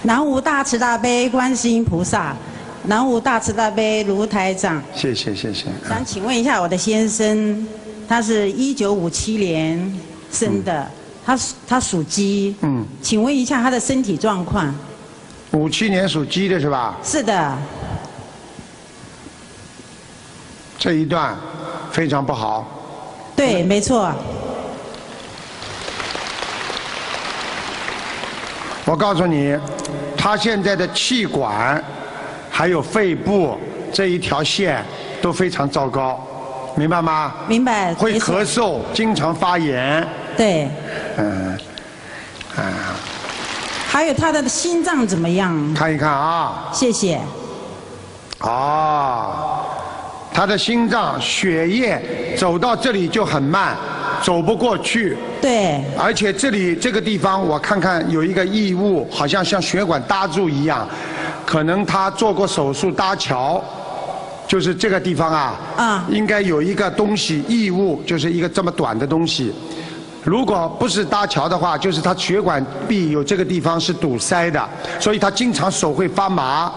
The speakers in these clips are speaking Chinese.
南无大慈大悲观世音菩萨，南无大慈大悲卢台长。谢谢。想请问一下我的先生，他是1957年生的，他属鸡。请问一下他的身体状况。57年属鸡的是吧？是的。这一段非常不好。对，没错。我告诉你，他现在的气管还有肺部这一条线都非常糟糕，明白吗？明白。会咳嗽，经常发炎。对。还有他的心脏怎么样？看一看啊。谢谢。他的心脏血液走到这里就很慢，走不过去。对。而且这个地方，我看看有一个异物，好像血管搭住一样，可能他做过手术搭桥，就是这个地方啊。应该有一个东西异物，就是一个这么短的东西。如果不是搭桥的话，就是他血管壁有这个地方是堵塞的，所以他经常手会发麻。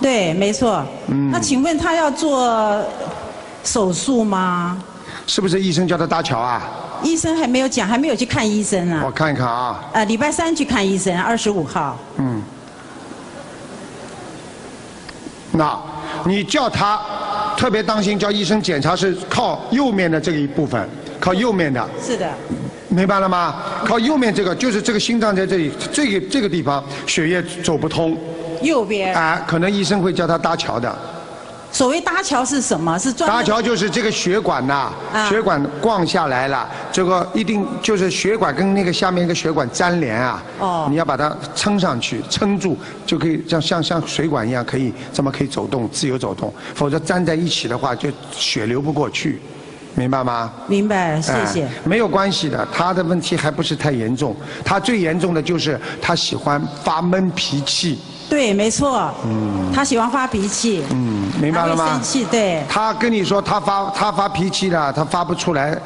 对，没错。那请问他要做手术吗？是不是医生叫他搭桥啊？医生还没有讲，还没有去看医生啊。我看一看啊。礼拜3去看医生，25号。那你叫他特别当心，叫医生检查是靠右面的这一部分，靠右面的。是的。明白了吗？靠右面这个就是这个心脏在这里，这个地方血液走不通。右边。可能医生会叫他搭桥的。所谓搭桥是什么？是搭桥就是这个血管血管灌下来了，这个一定就是血管跟那个下面一个血管粘连啊。你要把它撑上去，撑住就可以像水管一样，可以走动，自由走动。否则粘在一起的话，就血流不过去。明白吗？明白，谢谢。没有关系的，他的问题还不是太严重。他最严重的就是他喜欢发闷脾气。对，没错。他喜欢发脾气。明白了吗？他会生气，对。他跟你说他发脾气了，他发不出来。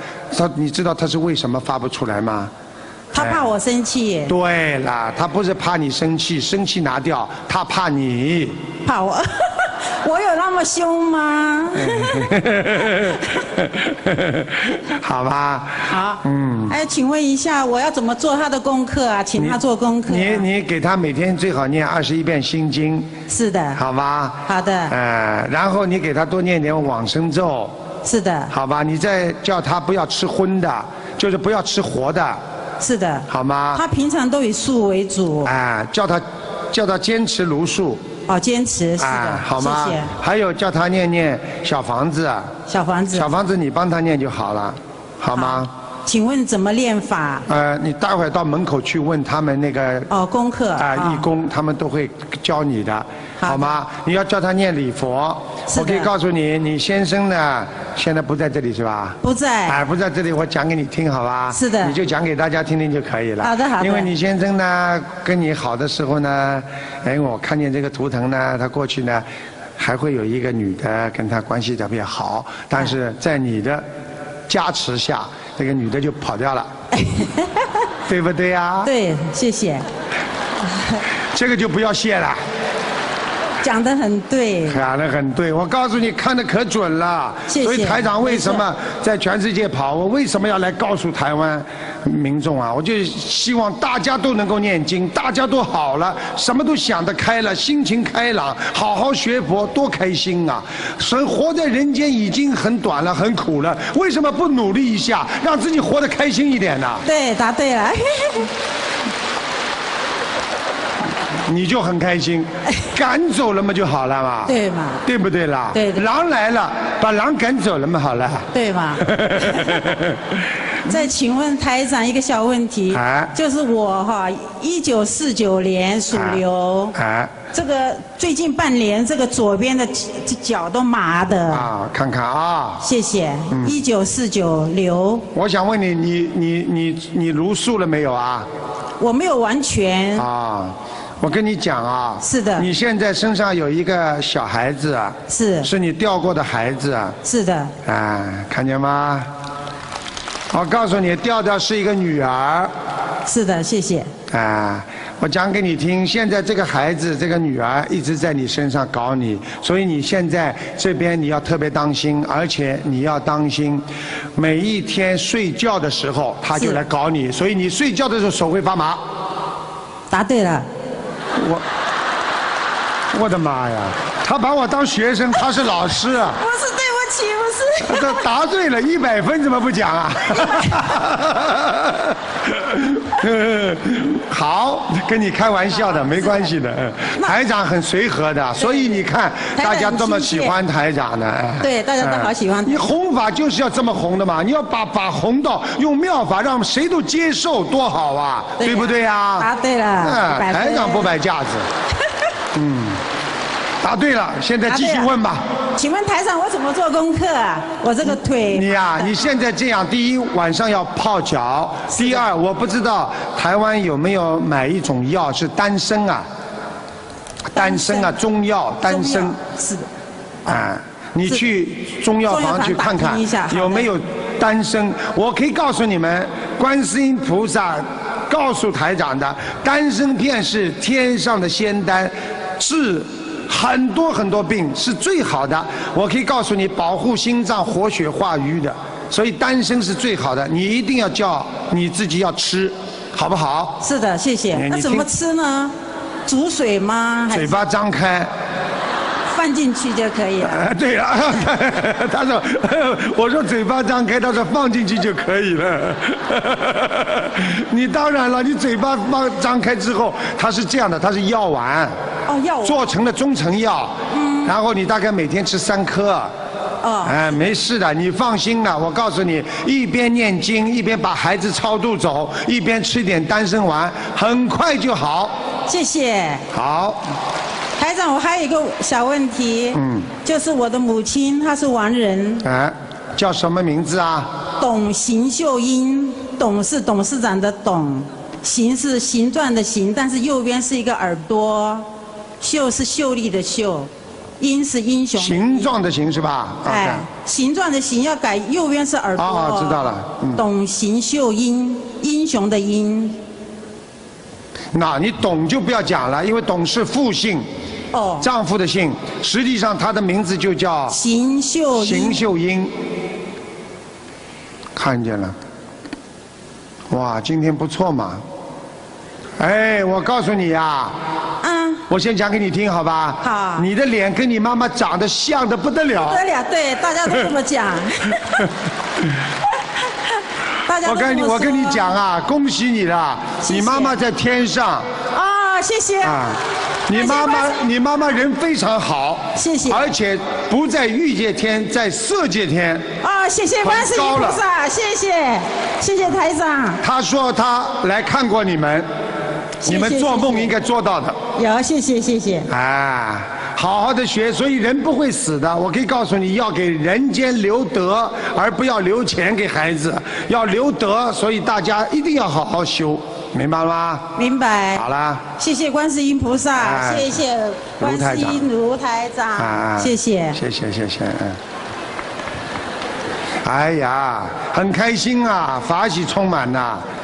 你知道他是为什么发不出来吗？他怕我生气。对了，他不是怕你生气，生气拿掉，他怕你。怕我。我有那么凶吗？好吧。好。请问一下，我要怎么做他的功课啊？请他做功课。你给他每天最好念21遍心经。是的。好吧。好的。然后你给他多念点往生咒。是的。好吧，你再叫他不要吃荤的，就是不要吃活的。是的。好吗？他平常都以素为主。叫他坚持茹素。坚持是的。好吗？谢谢。还有叫他念小房子。小房子。小房子你帮他念就好了，好吗？请问怎么练法？你待会儿到门口去问他们那个功课义工，他们都会教你的，好吗？你要叫他念礼佛。我可以告诉你，你先生呢现在不在这里是吧？不在。不在这里，我讲给你听，好吧？是的。你就讲给大家听听就可以了。好的。因为你先生呢跟你好的时候呢，我看见这个图腾呢，他过去呢还会有一个女的跟他关系特别好，但是在你的加持下，这个女的就跑掉了，对不对呀？对，谢谢。这个就不要谢了。讲得很对。讲得很对，我告诉你，看得可准了。谢谢。所以台长为什么在全世界跑？我为什么要来告诉台湾民众啊？我就希望大家都能够念经，大家都好了，什么都想得开了，心情开朗，好好学佛，多开心啊！所以活在人间已经很短了，很苦了，为什么不努力一下，让自己活得开心一点呢？对，答对了。你就很开心，赶走了嘛就好了嘛，对嘛？对不对啦？对。狼来了，把狼赶走了嘛，好了。对嘛？再请问台长一个小问题，就是我1949年属牛，这个最近半年这个左边的脚都麻的。看看啊。谢谢。1949牛。我想问你茹素了没有啊？我没有完全。我跟你讲啊，是的，你现在身上有一个小孩子啊，是你掉过的孩子啊，是的，看见吗？我告诉你，掉的是一个女儿。是的，谢谢。啊，我讲给你听，现在这个孩子，这个女儿一直在你身上搞你，所以你现在这边你要特别当心，而且你要当心，每一天睡觉的时候她就来搞你，所以你睡觉的时候手会发麻。答对了。我的妈呀！他把我当学生，他是老师啊。不是，对不起，不是。他答对了100分，怎么不讲啊？好，跟你开玩笑的，没关系的。台长很随和的，所以你看大家这么喜欢台长的。对，大家都好喜欢。你弘法就是要这么弘的嘛，你要把弘到用妙法让谁都接受，多好啊，对不对呀？答对了。台长不摆架子。答对了，现在继续问吧。请问台长，我怎么做功课啊？我这个腿。你呀，你现在这样，第一晚上要泡脚，第二我不知道台湾有没有买一种药是丹参啊，丹参啊，中药丹参。是的。啊，你去中药房去看看有没有丹参。我可以告诉你们，观世音菩萨告诉台长的，丹参片是天上的仙丹，治很多很多病是最好的。我可以告诉你，保护心脏、活血化瘀的，所以丹参是最好的。你一定要叫你自己要吃，好不好？是的，谢谢。那怎么吃呢？煮水吗？嘴巴张开。放进去就可以了。对了，他说，我说嘴巴张开，他说放进去就可以了。你当然了，你嘴巴张开之后，它是这样的，它是药丸。哦，药丸。做成了中成药。然后你大概每天吃3颗。没事的，你放心了。我告诉你，一边念经，一边把孩子超度走，一边吃点丹参丸，很快就好。谢谢。好。台长，我还有一个小问题，就是我的母亲她是亡人，叫什么名字啊？董邢秀英，董是董事长的董，邢是形状的形，但是右边是一个耳朵，秀是秀丽的秀，英是英雄。形状的形是吧？形状的形要改，右边是耳朵。哦，知道了。董邢秀英，英雄的英。那你董就不要讲了，因为董是父姓。丈夫的姓，实际上他的名字就叫邢秀英。看见了，哇，今天不错嘛。哎，我告诉你呀，我先讲给你听，好吧？好。你的脸跟你妈妈长得像的不得了。不得了，对，大家都这么讲。我跟你讲啊，恭喜你了，你妈妈在天上。谢谢。你妈妈人非常好，谢谢，而且不在欲界天，在色界天。谢谢观世音菩萨，谢谢台长。他说他来看过你们，你们做梦应该做到的。有，谢谢。好好的学，所以人不会死的。我可以告诉你，要给人间留德，而不要留钱给孩子，要留德。所以大家一定要好好修。明白了吗？明白。好了。谢谢观世音菩萨，谢谢观世音卢台长，谢谢。哎呀，很开心啊，法喜充满呐。